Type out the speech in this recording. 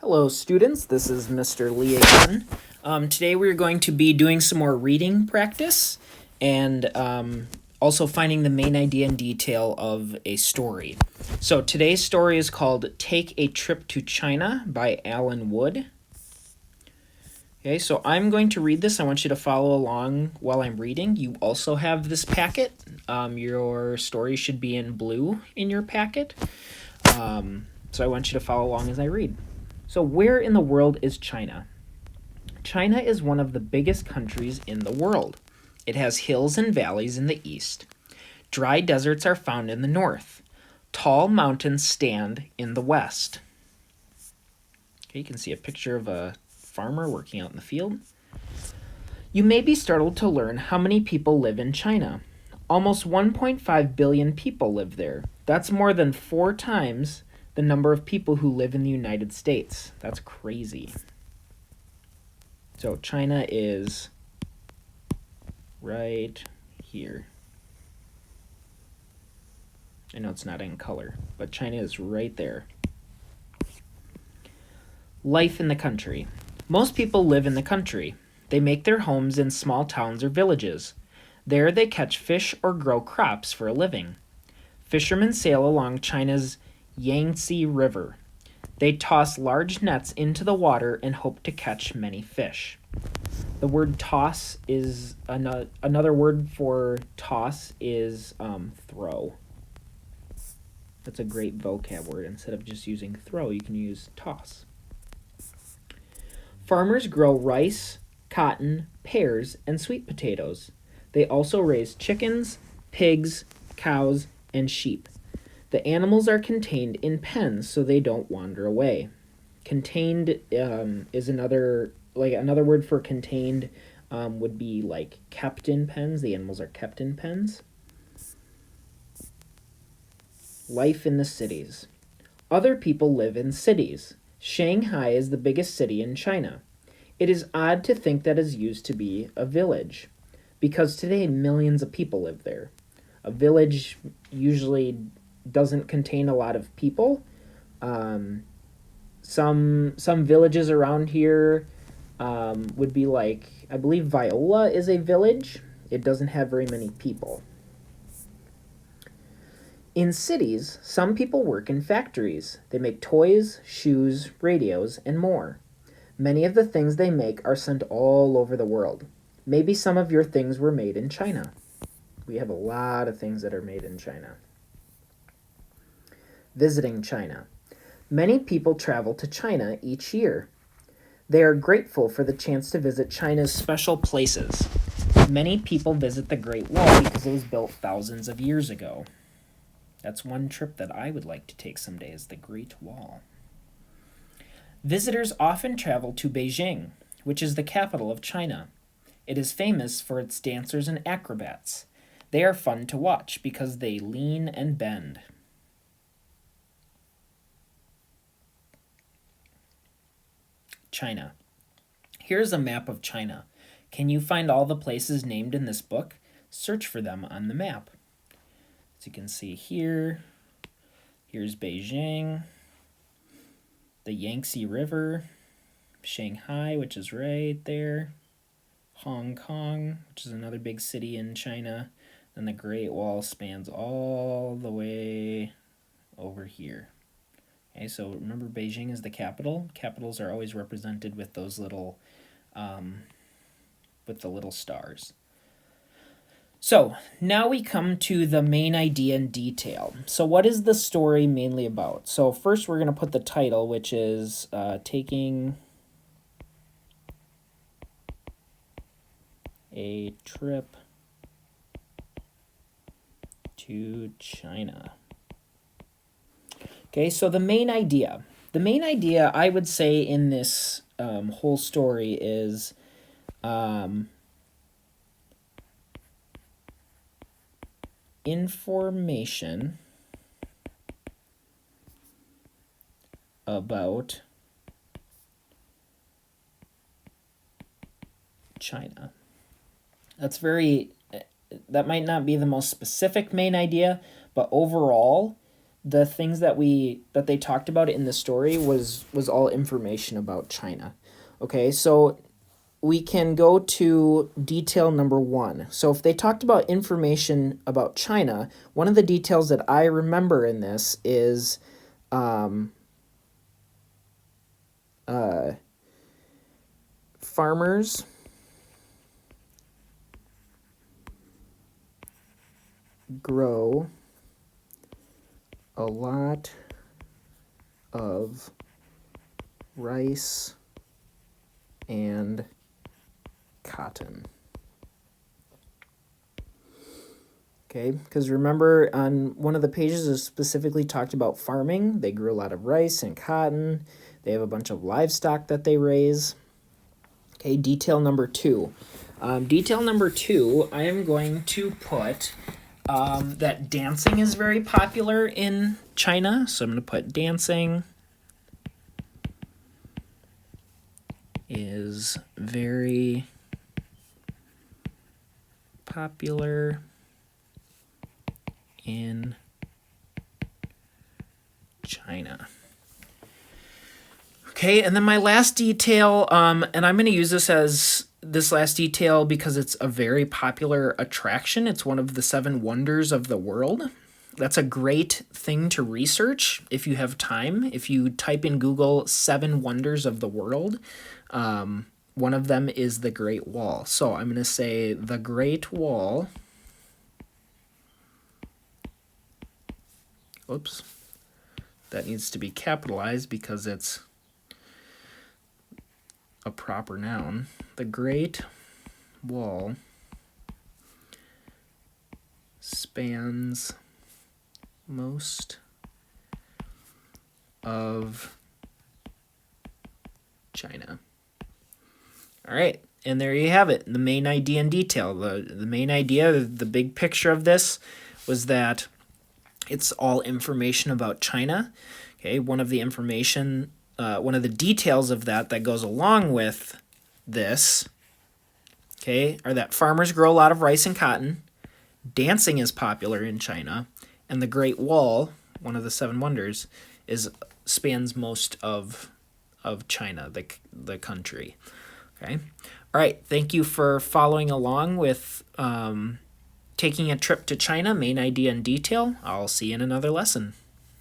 Hello, students. This is Mr. Lee again. Today we're going to be doing some more reading practice and also finding the main idea and detail of a story. So today's story is called Take a Trip to China by Alan Wood. Okay, so I'm going to read this. I want you to follow along while I'm reading. You also have this packet. Your story should be in blue in your packet. So I want you to follow along as I read. So where in the world is China? China is one of the biggest countries in the world. It has hills and valleys in the east. Dry deserts are found in the north. Tall mountains stand in the west. Okay, you can see a picture of a farmer working out in the field. You may be startled to learn how many people live in China. Almost 1.5 billion people live there. That's more than 4 times the number of people who live in the United States. That's crazy. So China is right here. I know it's not in color, but China is right there. Life in the country. Most people live in the country. They make their homes in small towns or villages. There they catch fish or grow crops for a living. Fishermen sail along China's Yangtze River. They toss large nets into the water and hope to catch many fish. The word toss is another word for toss is throw. That's a great vocab word. Instead of just using throw, you can use toss. Farmers grow rice, cotton, pears, and sweet potatoes. They also raise chickens, pigs, cows, and sheep. The animals are contained in pens so they don't wander away. Contained is another word for contained would be like kept in pens. The animals are kept in pens. Life in the cities. Other people live in cities. Shanghai is the biggest city in China. It is odd to think that is used to be a village, because today millions of people live there. A village usually doesn't contain a lot of people. Some villages around here would be like, I believe Viola is a village. It doesn't have very many people. In cities, some people work in factories. They make toys, shoes, radios, and more. Many of the things they make are sent all over the world. Maybe some of your things were made in China. We have a lot of things that are made in China. Visiting China. Many people travel to China each year. They are grateful for the chance to visit China's special places. Many people visit the Great Wall because it was built thousands of years ago. That's one trip that I would like to take someday, is the Great Wall. Visitors often travel to Beijing, which is the capital of China. It is famous for its dancers and acrobats. They are fun to watch because they lean and bend. China. Here's a map of China. Can you find all the places named in this book? Search for them on the map. As you can see here's Beijing, the Yangtze River, Shanghai, which is right there, Hong Kong, which is another big city in China, and the Great Wall spans all the way over here. Okay, so remember Beijing is the capital. Capitals are always represented with those little, with the little stars. So now we come to the main idea and detail. So what is the story mainly about? So first we're going to put the title, which is Taking a Trip to China. Okay, so the main idea. The main idea, I would say, in this whole story is information about China. That might not be the most specific main idea, but overall, the things that they talked about in the story was all information about China. Okay, so we can go to detail number 1. So if they talked about information about China, one of the details that I remember in this is farmers grow a lot of rice and cotton. Okay, because remember on one of the pages it specifically talked about farming. They grew a lot of rice and cotton. They have a bunch of livestock that they raise. Okay, detail number 2. Detail number 2, I am going to put that dancing is very popular in China. So I'm going to put dancing is very popular in China. Okay, and then my last detail, and I'm going to use this last detail because it's a very popular attraction. It's one of the 7 wonders of the world. That's a great thing to research if you have time. If you type in Google 7 wonders of the world, one of them is the Great Wall. So I'm going to say the Great Wall. Oops. That needs to be capitalized because it's a proper noun. The Great Wall spans most of China. All right, and there you have it, the main idea in detail. The main idea, the big picture of this was that it's all information about China. Okay, one of the details of that goes along with this, okay, are that farmers grow a lot of rice and cotton, dancing is popular in China, and the Great Wall, one of the 7 wonders, spans most of China, the country. Okay. All right. Thank you for following along with taking a trip to China, main idea and detail. I'll see you in another lesson.